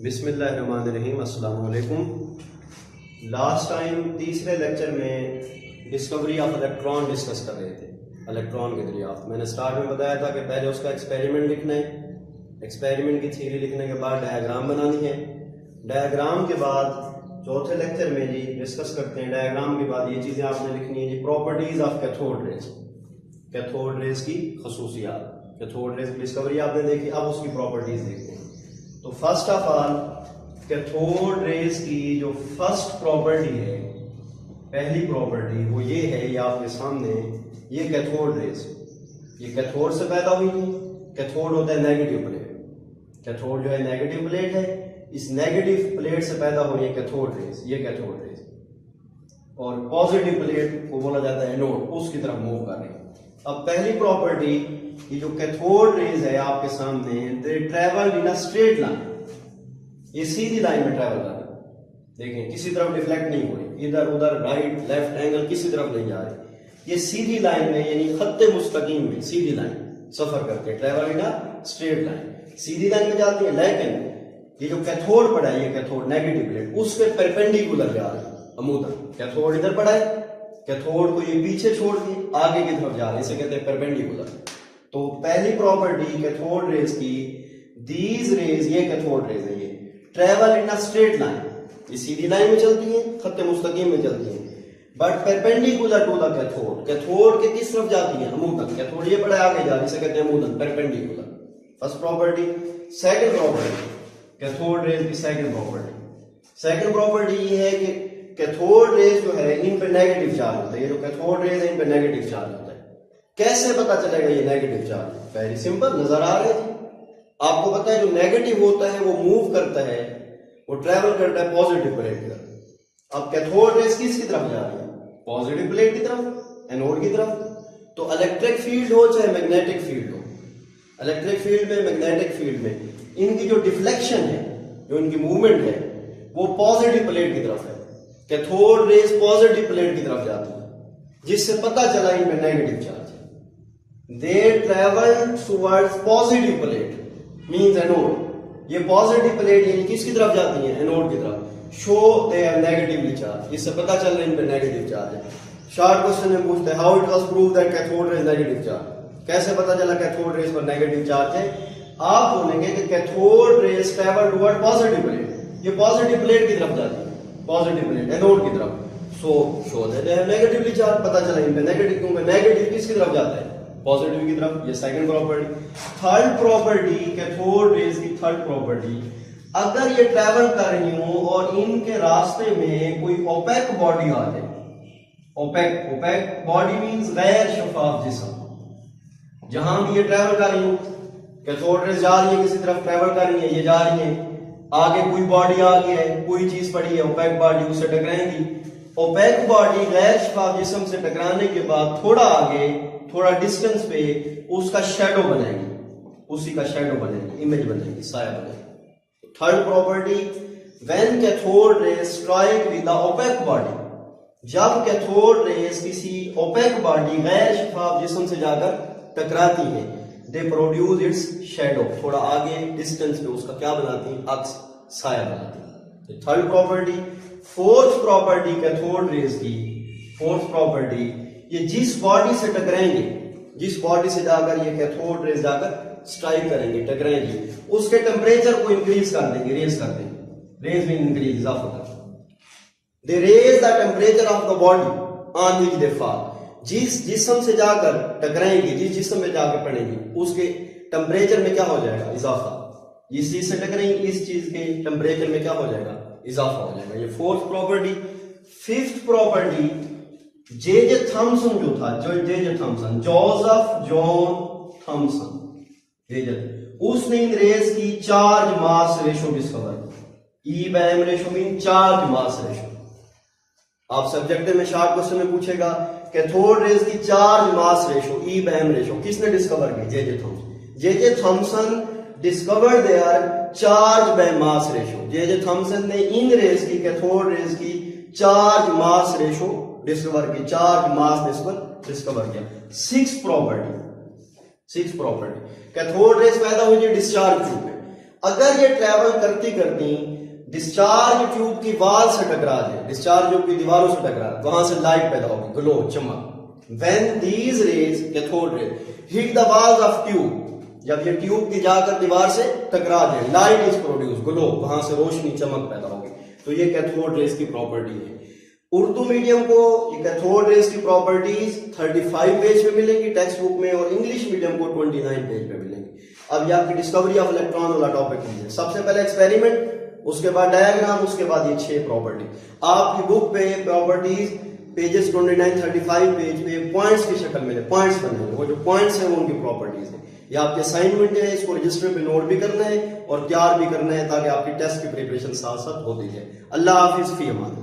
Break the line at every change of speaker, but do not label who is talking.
बिस्मिल्लाहिर्रहमानिर्रहीम, अस्सलाम वालेकुम। लास्ट टाइम तीसरे लेक्चर में डिस्कवरी ऑफ इलेक्ट्रॉन डिस्कस कर रहे थे, इलेक्ट्रॉन के दरियाफ्त। मैंने स्टार्ट में बताया था कि पहले उसका एक्सपेरिमेंट लिखना है, एक्सपेरिमेंट की थ्योरी लिखने के बाद डायग्राम बनानी है, डायग्राम के बाद चौथे लेक्चर में जी डिस्कस करते हैं। डायग्राम के बाद ये चीज़ें आपने लिखनी है जी, properties of cathode rays, cathode rays की खसूसियात। कैथोड रेज की डिस्कवरी आपने देखी, अब उसकी प्रॉपर्टीज देखते हैं। तो first of all cathode rays की जो फर्स्ट प्रॉपर्टी है, पहली प्रॉपर्टी वो ये है, ये आपके सामने, ये कैथोड रेज, ये कैथोड से पैदा हुई थी। कैथोड होता है नेगेटिव प्लेट, कैथोड जो है नेगेटिव प्लेट है, इस नेगेटिव प्लेट से पैदा हो रही है कैथोड रेज, ये कैथोड रेज। और पॉजिटिव प्लेट को बोला जाता है एनोड, उसकी तरफ मूव कर रही है। अब पहली प्रॉपर्टी, ये जो कैथोड रेज है आपके सामने, they travel in a straight line, ये सीधी लाइन में ट्रेवल कर रही है। देखें किसी तरफ डिफ्लेक्ट नहीं हो रही, इधर उधर राइट लेफ्ट एंगल किसी तरफ नहीं जा रही, ये सीधी लाइन में यानी खत्ते मुस्तकीम में सीधी लाइन सफर करते हैं, travel in a straight line, Sidhi line में जाती है। लेकिन ये जो कैथोड पड़ा है, ये कैथोड नेगेटिव प्लेट, उसके परपेंडिकुलर जा रही है अमूदन। कैथोड इधर पड़ा है, कैथोड को ये पीछे छोड़ के आगे की तरफ जा रहे हैं, इसे कहते हैं परपेंडिकुलर। तो पहली प्रॉपर्टी कैथोड रेज की, दीज रेज, ये कैथोड रेज है, ये travel in a straight line, ये सीधी लाइन में चलती है, खत्ते मुस्तकीम में चलती है, but perpendicular to the cathode. Cathode के किस तरफ जाती है? अमूदन। कैथोड ये पड़ा आगे जा रही, इसे कहते हैं अमूदन, perpendicular. First property. Second property, cathode rays की सेकंड प्रॉपर्टी, सेकंड प्रॉपर्टी ये है कि कैथोड रेज जो है इन पे नेगेटिव चार्ज होता है। ये जो कैथोड रेज है इन पे नेगेटिव चार्ज होता है। कैसे पता चलेगा ये नेगेटिव चार्ज? वेरी सिंपल, नजर आ रहा है जी आपको। पता है जो नेगेटिव होता है वो मूव करता है, वो ट्रेवल करता है पॉजिटिव प्लेट की तरफ। अब कैथोड रेज किसकी तरफ जा रही है? पॉजिटिव प्लेट की तरफ, एनोड की तरफ। तो इलेक्ट्रिक फील्ड हो चाहे मैग्नेटिक फील्ड हो, इलेक्ट्रिक फील्ड में मैग्नेटिक फील्ड में इनकी जो डिफ्लेक्शन है, जो इनकी मूवमेंट है, वो पॉजिटिव प्लेट की तरफ है। कैथोड रेज पॉजिटिव प्लेट की तरफ जाती है, जिससे पता चला इनमें नेगेटिव चार्ज है। They travel towards positive plate means anode. ये पॉजिटिव प्लेट यानी किसकी तरफ जाती है? एनोड की तरफ। So they are negatively charge, इससे पता चल रहा है इन पे नेगेटिव चार्ज है। शॉर्ट क्वेश्चन में पूछते हैं how it was prove that cathode rays negative charge, कैसे पता चला कैथोड रेज पर नेगेटिव चार्ज है? आप बोलेंगे कि cathode rays travel toward positive plate, ये पॉजिटिव प्लेट की तरफ जाती है, पॉजिटिव प्लेट एनोड की तरफ। सो show that they have negatively charge, पता चला इन पे नेगेटिव, क्योंकि नेगेटिव किसकी तरफ जाता है? पॉजिटिव की तरफ। ये second property. Third property, cathode rays की थर्ड प्रॉपर्टी, अगर ये ट्रेवल कर रही हो और इनके रास्ते में कोई ओपेक बॉडी आ जाए, ओपेक, ओपेक बॉडी मींस गैर शफाफ जिस्म, जहां भी ये ट्रेवल कर रही हो, कैथोड रेज जा रही है किसी तरफ, ट्रेवल कर रही है, ये जा रही है, आगे कोई बॉडी आ गई है, कोई चीज पड़ी है ओपेक बॉडी, उससे टकराएंगी। ओपेक बॉडी गैर शफाफ जिस्म से टकराने के बाद थोड़ा आगे, थोड़ा डिस्टेंस पे उसका शैडो बनेगी, उसी का शैडो बनेगी, इमेज बनेगी, साया बनेगी। Third property, when cathode rays strike with the OPEC body, जब कैथोड रेज किसी ओपेक बॉडी गैर शफाफ जिस्म से जाकर टकराती है, दे प्रोड्यूस इट्स शैडो, थोड़ा आगे डिस्टेंस पे उसका क्या बनाती है? अक्स, साया बनाती है। Third property. Fourth property cathode rays की, फोर्थ प्रॉपर्टी, ये जिस बॉडी से टकराएंगे, जिस बॉडी से जाकर ये कैथोड रेज जाकर स्ट्राइक करेंगे, टकराएंगे, उसके टेम्परेचर को इंक्रीज कर देंगे, रेज कर देंगे, रेज में इंक्रीज, इजाफा कर दे raise the temperature of the body on which they fall. जिस जिस्म से जाकर टकराएंगे, जिस जिस्म में जाकर पड़ेंगे, उसके टेम्परेचर में क्या हो जाएगा? इजाफा। इस चीज से टकराएंगे, इस चीज के टेम्परेचर में क्या हो जाएगा? इजाफा हो जाएगा। ये fourth property. Fifth property, J Thomson जो था, J Thomson, Joseph John Thomson, उसने इन रेज की charge mass ratio discover. E by M ratio mean charge mass ratio. आप सब्जेक्ट में शॉर्ट क्वेश्चन में पूछेगा कैथोड रेज की charge mass ratio, E by M ratio, किसने डिस्कवर की? J Thomson. J Thomson discovered their charge by mass ratio. J Thomson ने इन rays की, कैथोड रेज की चार्ज मास रेशो डिस्कवर की, चार्ज मास डिस्कवर किया। Six property, six property, cathode raise पैदा हुई है डिस्चार्ज ट्यूब में। अगर ये ट्रेवल करती करती डिस्चार्ज ट्यूब की वॉल से टकरा जाए, डिस्चार्ज ट्यूब की दीवारों से टकरा, वहां से लाइट पैदा होगी, ग्लो, चमक। When these rays, cathode ray, hit the walls of tube, जब ये ट्यूब की जाकर दीवार से टकरा जाए, लाइट इज प्रोड्यूस, ग्लो, वहां से रोशनी, चमक पैदा होगी। तो ये कैथोड रेस की प्रॉपर्टी है। उर्दू मीडियम को ये कैथोड रेस की प्रॉपर्टीज 35 पेज पे मिलेंगी टेक्स्ट बुक में, और इंग्लिश मीडियम को 29 पेज पे मिलेंगी। अब ये आपकी डिस्कवरी ऑफ इलेक्ट्रॉन वाला टॉपिक लीजिए। सबसे पहले एक्सपेरिमेंट, उसके बाद डायग्राम, उसके बाद ये 6 प्रॉपर्टी। आपकी बुक पे ये प्रॉपर्टीज पेजेस 29 35 पेज पे पॉइंट्स की शक्ल में, पॉइंट्स बने, वो जो पॉइंट्स है वो उनकी प्रॉपर्टीज है। ये आपके असाइनमेंट है, इसको रजिस्टर पे नोट भी करना है और तैयार भी करना है, ताकि आपकी टेस्ट की प्रिपरेशन साथ साथ होती है। अल्लाह हाफिज, फी अमान।